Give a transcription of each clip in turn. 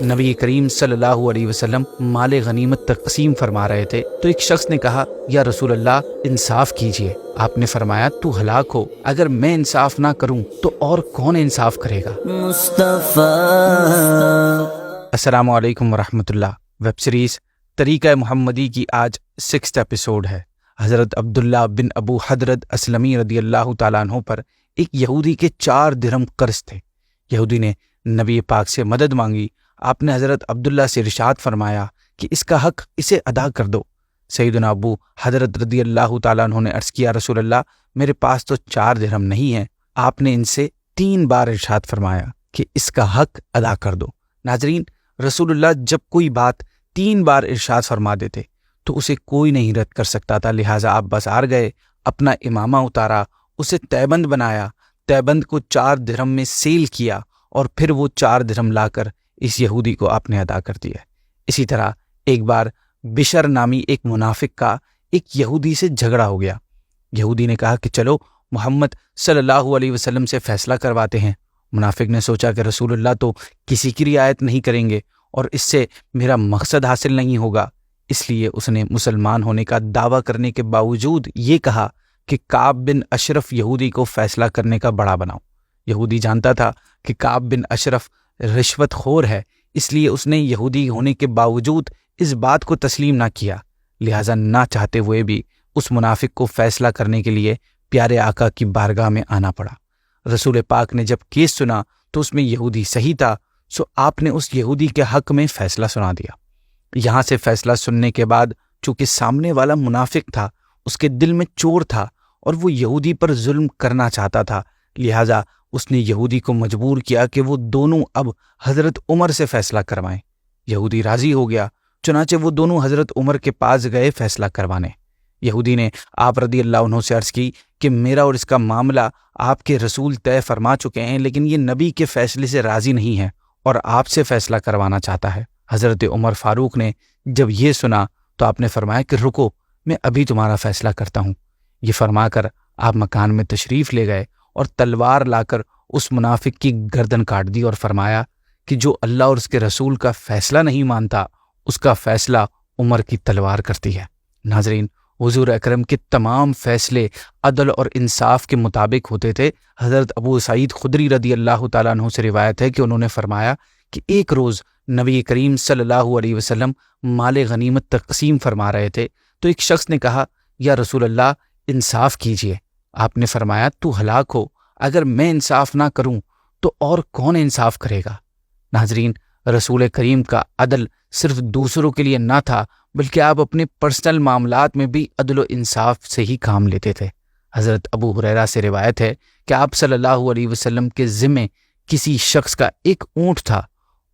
نبی کریم صلی اللہ علیہ وسلم مال غنیمت تقسیم فرما رہے تھے تو ایک شخص نے کہا یا رسول اللہ انصاف کیجئے۔ آپ نے فرمایا تو ہلاک ہو، اگر میں انصاف نہ کروں تو اور کون انصاف کرے گا؟ السلام علیکم ورحمۃ اللہ۔ ویب سیریز طریقہ محمدی کی آج 6 ایپیسوڈ ہے۔ حضرت عبداللہ بن ابو حضرت اسلمی رضی اللہ تعالیٰ عنہ پر ایک یہودی کے 4 درہم قرض تھے۔ یہودی نے نبی پاک سے مدد مانگی۔ آپ نے حضرت عبداللہ سے ارشاد فرمایا کہ اس کا حق اسے ادا کر دو۔ سیدنا ابو حضرت رضی اللہ تعالیٰ عنہ نے عرض کیا رسول اللہ میرے پاس تو 4 درہم نہیں ہیں۔ آپ نے ان سے 3 بار ارشاد فرمایا کہ اس کا حق ادا کر دو۔ ناظرین، رسول اللہ جب کوئی بات 3 بار ارشاد فرما دیتے تو اسے کوئی نہیں رد کر سکتا تھا، لہٰذا آپ بازار گئے، اپنا امامہ اتارا، اسے تیبند بنایا، تیبند کو 4 درہم میں سیل کیا اور پھر وہ 4 درہم لا کر اس یہودی کو آپ نے ادا کر دیا۔ اسی طرح ایک بار بشر نامی ایک منافق کا ایک یہودی سے جھگڑا ہو گیا۔ یہودی نے کہا کہ چلو محمد صلی اللہ علیہ وسلم سے فیصلہ کرواتے ہیں۔ منافق نے سوچا کہ رسول اللہ تو کسی کی رعایت نہیں کریں گے اور اس سے میرا مقصد حاصل نہیں ہوگا، اس لیے اس نے مسلمان ہونے کا دعویٰ کرنے کے باوجود یہ کہا کہ کعب بن اشرف یہودی کو فیصلہ کرنے کا بڑا بناؤ۔ یہودی جانتا تھا کہ کعب بن اشرف رشوت خور ہے، اس لیے اس نے یہودی ہونے کے باوجود اس بات کو تسلیم نہ کیا، لہٰذا نہ چاہتے ہوئے بھی اس منافق کو فیصلہ کرنے کے لیے پیارے آقا کی بارگاہ میں آنا پڑا۔ رسول پاک نے جب کیس سنا تو اس میں یہودی صحیح تھا، سو آپ نے اس یہودی کے حق میں فیصلہ سنا دیا۔ یہاں سے فیصلہ سننے کے بعد چونکہ سامنے والا منافق تھا، اس کے دل میں چور تھا اور وہ یہودی پر ظلم کرنا چاہتا تھا، لہٰذا اس نے یہودی کو مجبور کیا کہ وہ دونوں اب حضرت عمر سے فیصلہ کروائیں۔ یہودی راضی ہو گیا، چنانچہ وہ دونوں حضرت عمر کے پاس گئے فیصلہ کروانے۔ یہودی نے آپ رضی اللہ عنہ سے عرض کی کہ میرا اور اس کا معاملہ آپ کے رسول طے فرما چکے ہیں، لیکن یہ نبی کے فیصلے سے راضی نہیں ہے اور آپ سے فیصلہ کروانا چاہتا ہے۔ حضرت عمر فاروق نے جب یہ سنا تو آپ نے فرمایا کہ رکو، میں ابھی تمہارا فیصلہ کرتا ہوں۔ یہ فرما کر آپ مکان میں تشریف لے گئے اور تلوار لا کر اس منافق کی گردن کاٹ دی اور فرمایا کہ جو اللہ اور اس کے رسول کا فیصلہ نہیں مانتا اس کا فیصلہ عمر کی تلوار کرتی ہے۔ ناظرین، حضور اکرم کے تمام فیصلے عدل اور انصاف کے مطابق ہوتے تھے۔ حضرت ابو سعید خدری رضی اللہ تعالیٰ عنہ سے روایت ہے کہ انہوں نے فرمایا کہ ایک روز نبی کریم صلی اللہ علیہ وسلم مال غنیمت تقسیم فرما رہے تھے تو ایک شخص نے کہا یا رسول اللہ انصاف کیجئے۔ آپ نے فرمایا تو ہلاک ہو، اگر میں انصاف نہ کروں تو اور کون انصاف کرے گا؟ ناظرین، رسول کریم کا عدل صرف دوسروں کے لیے نہ تھا بلکہ آپ اپنے پرسنل معاملات میں بھی عدل و انصاف سے ہی کام لیتے تھے۔ حضرت ابو ہریرہ سے روایت ہے کہ آپ صلی اللہ علیہ وسلم کے ذمے کسی شخص کا ایک اونٹ تھا،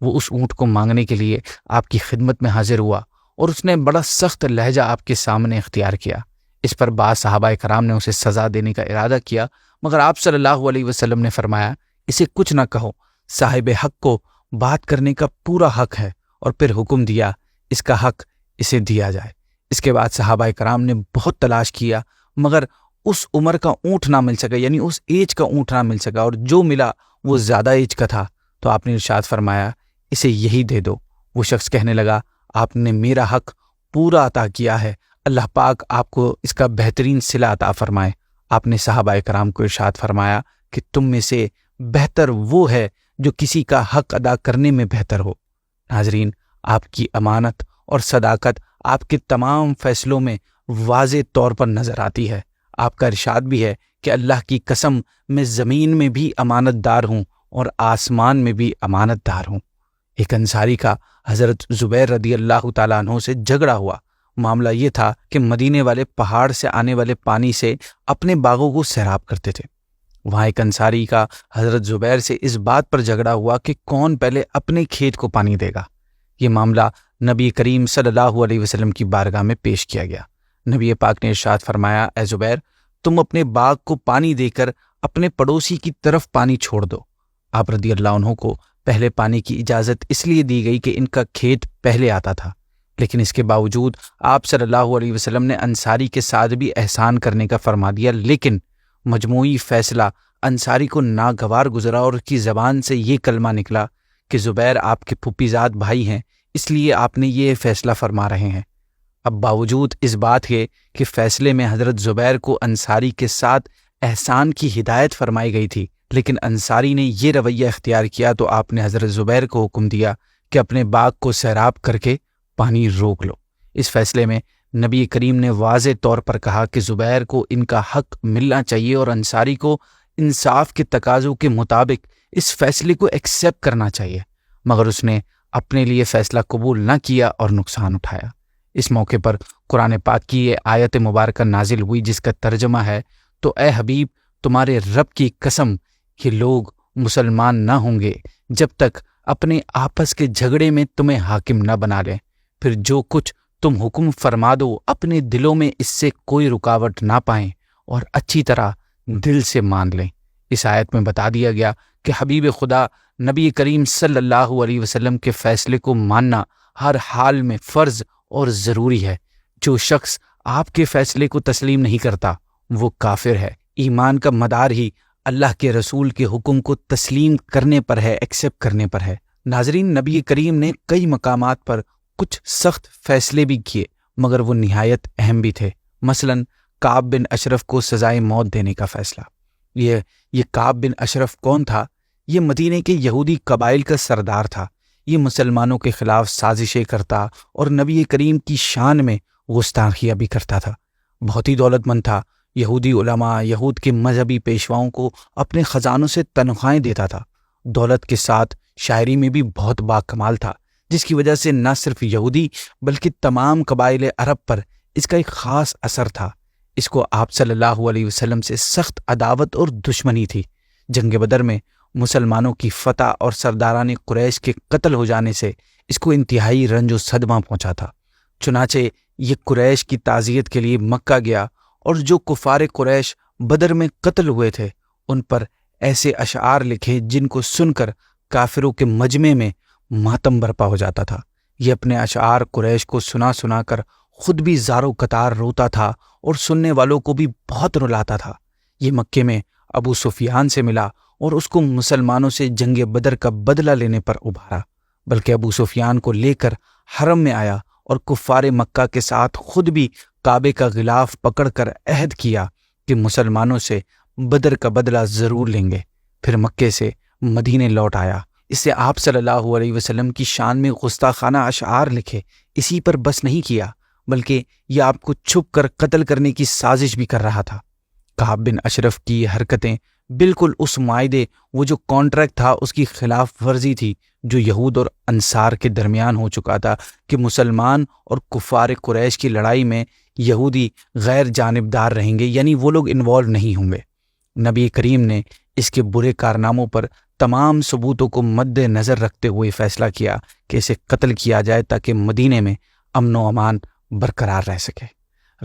وہ اس اونٹ کو مانگنے کے لیے آپ کی خدمت میں حاضر ہوا اور اس نے بڑا سخت لہجہ آپ کے سامنے اختیار کیا۔ اس پر بعض صحابہ کرام نے اسے سزا دینے کا ارادہ کیا، مگر آپ صلی اللہ علیہ وسلم نے فرمایا اسے کچھ نہ کہو، صاحب حق کو بات کرنے کا پورا حق ہے، اور پھر حکم دیا اس کا حق اسے دیا جائے۔ اس کے بعد صحابہ کرام نے بہت تلاش کیا مگر اس عمر کا اونٹ نہ مل سکا، یعنی اس ایج کا اونٹ نہ مل سکا، اور جو ملا وہ زیادہ ایج کا تھا، تو آپ نے ارشاد فرمایا اسے یہی دے دو۔ وہ شخص کہنے لگا آپ نے میرا حق پورا عطا کیا ہے، اللہ پاک آپ کو اس کا بہترین صلہ عطا فرمائے۔ آپ نے صحابہ کرام کو ارشاد فرمایا کہ تم میں سے بہتر وہ ہے جو کسی کا حق ادا کرنے میں بہتر ہو۔ ناظرین، آپ کی امانت اور صداقت آپ کے تمام فیصلوں میں واضح طور پر نظر آتی ہے۔ آپ کا ارشاد بھی ہے کہ اللہ کی قسم میں زمین میں بھی امانت دار ہوں اور آسمان میں بھی امانت دار ہوں۔ ایک انصاری کا حضرت زبیر رضی اللہ تعالیٰ عنہ سے جھگڑا ہوا۔ معاملہ یہ تھا کہ مدینے والے پہاڑ سے آنے والے پانی سے اپنے باغوں کو سیراب کرتے تھے۔ وہاں ایک انصاری کا حضرت زبیر سے اس بات پر جھگڑا ہوا کہ کون پہلے اپنے کھیت کو پانی دے گا۔ یہ معاملہ نبی کریم صلی اللہ علیہ وسلم کی بارگاہ میں پیش کیا گیا۔ نبی پاک نے ارشاد فرمایا اے زبیر، تم اپنے باغ کو پانی دے کر اپنے پڑوسی کی طرف پانی چھوڑ دو۔ آپ رضی اللہ عنہ کو پہلے پانی کی اجازت اس لیے دی گئی کہ ان کا کھیت پہلے آتا تھا، لیکن اس کے باوجود آپ صلی اللہ علیہ وسلم نے انصاری کے ساتھ بھی احسان کرنے کا فرما دیا، لیکن مجموعی فیصلہ انصاری کو ناگوار گزرا اور اس کی زبان سے یہ کلمہ نکلا کہ زبیر آپ کے پھپھیزاد بھائی ہیں، اس لیے آپ نے یہ فیصلہ فرما رہے ہیں۔ اب باوجود اس بات کے کہ فیصلے میں حضرت زبیر کو انصاری کے ساتھ احسان کی ہدایت فرمائی گئی تھی، لیکن انصاری نے یہ رویہ اختیار کیا تو آپ نے حضرت زبیر کو حکم دیا کہ اپنے باغ کو سیراب کر کے پانی روک لو۔ اس فیصلے میں نبی کریم نے واضح طور پر کہا کہ زبیر کو ان کا حق ملنا چاہیے اور انصاری کو انصاف کے تقاضوں کے مطابق اس فیصلے کو ایکسیپٹ کرنا چاہیے، مگر اس نے اپنے لیے فیصلہ قبول نہ کیا اور نقصان اٹھایا۔ اس موقع پر قرآن پاک کی یہ آیت مبارکہ نازل ہوئی جس کا ترجمہ ہے، تو اے حبیب تمہارے رب کی قسم کہ لوگ مسلمان نہ ہوں گے جب تک اپنے آپس کے جھگڑے میں تمہیں حاکم نہ بنا لیں، پھر جو کچھ تم حکم فرما دو اپنے دلوں میں اس سے کوئی رکاوٹ نہ پائیں اور اچھی طرح دل سے مان لیں۔ اس آیت میں بتا دیا گیا کہ حبیب خدا نبی کریم صلی اللہ علیہ وسلم کے فیصلے کو ماننا ہر حال میں فرض اور ضروری ہے۔ جو شخص آپ کے فیصلے کو تسلیم نہیں کرتا وہ کافر ہے۔ ایمان کا مدار ہی اللہ کے رسول کے حکم کو تسلیم کرنے پر ہے، ایکسیپٹ کرنے پر ہے۔ ناظرین، نبی کریم نے کئی مقامات پر کچھ سخت فیصلے بھی کیے مگر وہ نہایت اہم بھی تھے۔ مثلاً کعب بن اشرف کو سزائے موت دینے کا فیصلہ۔ یہ کعب بن اشرف کون تھا؟ یہ مدینے کے یہودی قبائل کا سردار تھا۔ یہ مسلمانوں کے خلاف سازشیں کرتا اور نبی کریم کی شان میں گستاخیاں بھی کرتا تھا۔ بہت ہی دولت مند تھا۔ یہودی علماء، یہود کے مذہبی پیشواؤں کو اپنے خزانوں سے تنخواہیں دیتا تھا۔ دولت کے ساتھ شاعری میں بھی بہت باکمال تھا، جس کی وجہ سے نہ صرف یہودی بلکہ تمام قبائل عرب پر اس کا ایک خاص اثر تھا۔ اس کو آپ صلی اللہ علیہ وسلم سے سخت عداوت اور دشمنی تھی۔ جنگ بدر میں مسلمانوں کی فتح اور سرداران قریش کے قتل ہو جانے سے اس کو انتہائی رنج و صدمہ پہنچا تھا۔ چنانچہ یہ قریش کی تعزیت کے لیے مکہ گیا اور جو کفار قریش بدر میں قتل ہوئے تھے ان پر ایسے اشعار لکھے جن کو سن کر کافروں کے مجمع میں ماتم برپا ہو جاتا تھا۔ یہ اپنے اشعار قریش کو سنا کر خود بھی زار و قطار روتا تھا اور سننے والوں کو بھی بہت رلاتا تھا۔ یہ مکے میں ابو سفیان سے ملا اور اس کو مسلمانوں سے جنگ بدر کا بدلہ لینے پر ابھارا، بلکہ ابو سفیان کو لے کر حرم میں آیا اور کفار مکہ کے ساتھ خود بھی کعبے کا غلاف پکڑ کر عہد کیا کہ مسلمانوں سے بدر کا بدلہ ضرور لیں گے۔ پھر مکے سے مدینے لوٹ آیا۔ اس سے آپ صلی اللہ علیہ وسلم کی شان میں گستاخانہ اشعار لکھے۔ اسی پر بس نہیں کیا بلکہ یہ آپ کو چھپ کر قتل کرنے کی سازش بھی کر رہا تھا۔ کعب بن اشرف کی یہ حرکتیں بالکل اس معاہدے، وہ جو کانٹریکٹ تھا، اس کی خلاف ورزی تھی جو یہود اور انصار کے درمیان ہو چکا تھا کہ مسلمان اور کفار قریش کی لڑائی میں یہودی غیر جانبدار رہیں گے، یعنی وہ لوگ انوالو نہیں ہوں گے۔ نبی کریم نے اس کے برے کارناموں پر تمام ثبوتوں کو مد نظر رکھتے ہوئے فیصلہ کیا کہ اسے قتل کیا جائے تاکہ مدینے میں امن و امان برقرار رہ سکے۔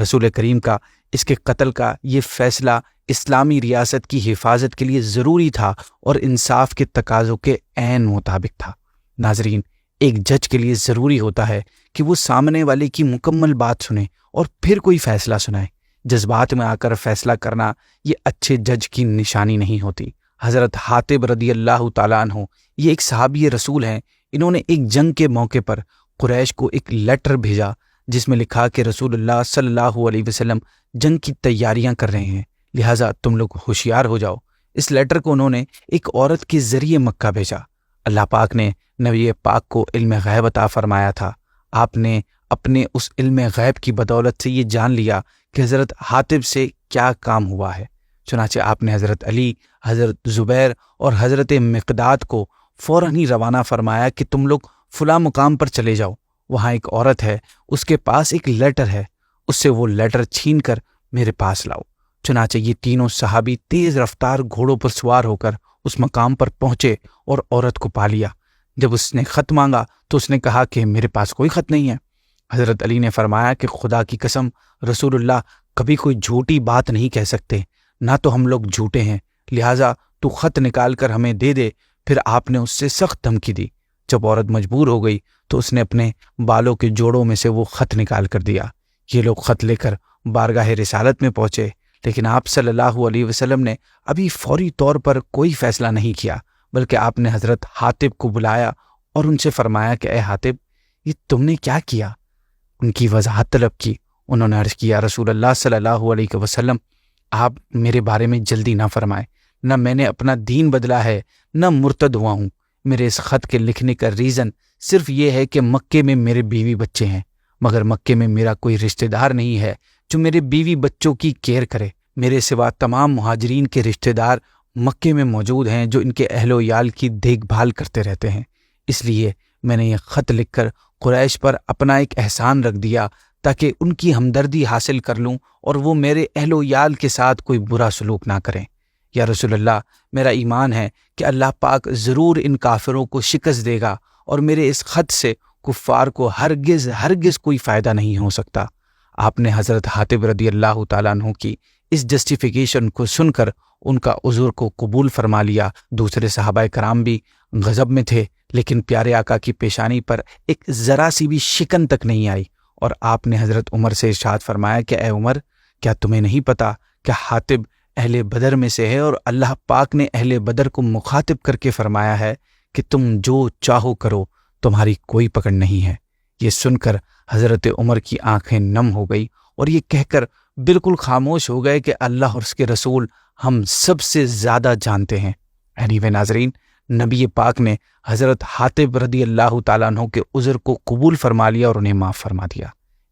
رسول کریم کا اس کے قتل کا یہ فیصلہ اسلامی ریاست کی حفاظت کے لیے ضروری تھا اور انصاف کے تقاضوں کے عین مطابق تھا۔ ناظرین، ایک جج کے لیے ضروری ہوتا ہے کہ وہ سامنے والے کی مکمل بات سنے اور پھر کوئی فیصلہ سنائے۔ جذبات میں آ کر فیصلہ کرنا یہ اچھے جج کی نشانی نہیں ہوتی۔ حضرت حاتب رضی اللہ تعالیٰ عنہ یہ ایک صحابی رسول ہیں۔ انہوں نے ایک جنگ کے موقع پر قریش کو ایک لیٹر بھیجا جس میں لکھا کہ رسول اللہ صلی اللہ علیہ وسلم جنگ کی تیاریاں کر رہے ہیں، لہٰذا تم لوگ ہوشیار ہو جاؤ۔ اس لیٹر کو انہوں نے ایک عورت کے ذریعے مکہ بھیجا۔ اللہ پاک نے نبی پاک کو علم غیب عطا فرمایا تھا۔ آپ نے اپنے اس علم غیب کی بدولت سے یہ جان لیا کہ حضرت حاتب سے کیا کام ہوا ہے۔ چنانچہ آپ نے حضرت علی، حضرت زبیر اور حضرت مقداد کو فوراً ہی روانہ فرمایا کہ تم لوگ فلاں مقام پر چلے جاؤ، وہاں ایک عورت ہے، اس کے پاس ایک لیٹر ہے، اس سے وہ لیٹر چھین کر میرے پاس لاؤ۔ چنانچہ یہ تینوں صحابی تیز رفتار گھوڑوں پر سوار ہو کر اس مقام پر پہنچے اور عورت کو پا لیا۔ جب اس نے خط مانگا تو اس نے کہا کہ میرے پاس کوئی خط نہیں ہے۔ حضرت علی نے فرمایا کہ خدا کی قسم، رسول اللہ کبھی کوئی جھوٹی بات نہیں کہہ سکتے، نہ تو ہم لوگ جھوٹے ہیں، لہٰذا تو خط نکال کر ہمیں دے دے۔ پھر آپ نے اس سے سخت دھمکی دی۔ جب عورت مجبور ہو گئی تو اس نے اپنے بالوں کے جوڑوں میں سے وہ خط نکال کر دیا۔ یہ لوگ خط لے کر بارگاہ رسالت میں پہنچے، لیکن آپ صلی اللہ علیہ وسلم نے ابھی فوری طور پر کوئی فیصلہ نہیں کیا، بلکہ آپ نے حضرت حاطب کو بلایا اور ان سے فرمایا کہ اے حاطب، یہ تم نے کیا کیا؟ ان کی وضاحت طلب کی۔ انہوں نے عرض کیا رسول اللہ صلی اللہ علیہ وسلم، آپ میرے بارے میں جلدی نہ فرمائیں، نہ میں نے اپنا دین بدلا ہے نہ مرتد ہوا ہوں۔ میرے اس خط کے لکھنے کا ریزن صرف یہ ہے کہ مکے میں میرے بیوی بچے ہیں، مگر مکے میں میرا کوئی رشتہ دار نہیں ہے جو میرے بیوی بچوں کی کیئر کرے۔ میرے سوا تمام مہاجرین کے رشتہ دار مکے میں موجود ہیں جو ان کے اہل و عیال کی دیکھ بھال کرتے رہتے ہیں، اس لیے میں نے یہ خط لکھ کر قریش پر اپنا ایک احسان رکھ دیا تاکہ ان کی ہمدردی حاصل کر لوں اور وہ میرے اہل و عیال کے ساتھ کوئی برا سلوک نہ کریں۔ یا رسول اللہ، میرا ایمان ہے کہ اللہ پاک ضرور ان کافروں کو شکست دے گا اور میرے اس خط سے کفار کو ہرگز کوئی فائدہ نہیں ہو سکتا۔ آپ نے حضرت حاطب رضی اللہ تعالیٰ عنہ کی اس جسٹیفیکیشن کو سن کر ان کا عذر کو قبول فرما لیا۔ دوسرے صحابہ کرام بھی غضب میں تھے، لیکن پیارے آقا کی پیشانی پر ایک ذرا سی بھی شکن تک نہیں آئی، اور آپ نے حضرت عمر سے ارشاد فرمایا کہ اے عمر، کیا تمہیں نہیں پتا کہ حاطب اہل بدر میں سے ہے، اور اللہ پاک نے اہل بدر کو مخاطب کر کے فرمایا ہے کہ تم جو چاہو کرو، تمہاری کوئی پکڑ نہیں ہے۔ یہ سن کر حضرت عمر کی آنکھیں نم ہو گئی اور یہ کہہ کر بالکل خاموش ہو گئے کہ اللہ اور اس کے رسول ہم سب سے زیادہ جانتے ہیں۔ ناظرین، نبی پاک نے حضرت حاطب رضی اللہ تعالیٰ عنہ کے عذر کو قبول فرما لیا اور انہیں معاف فرما دیا۔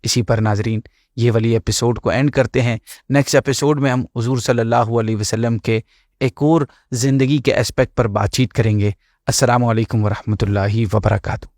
اسی پر ناظرین یہ والی ایپیسوڈ کو اینڈ کرتے ہیں۔ نیکسٹ ایپیسوڈ میں ہم حضور صلی اللہ علیہ وسلم کے ایک اور زندگی کے اسپیکٹ پر بات چیت کریں گے۔ السلام علیکم ورحمۃ اللہ وبرکاتہ۔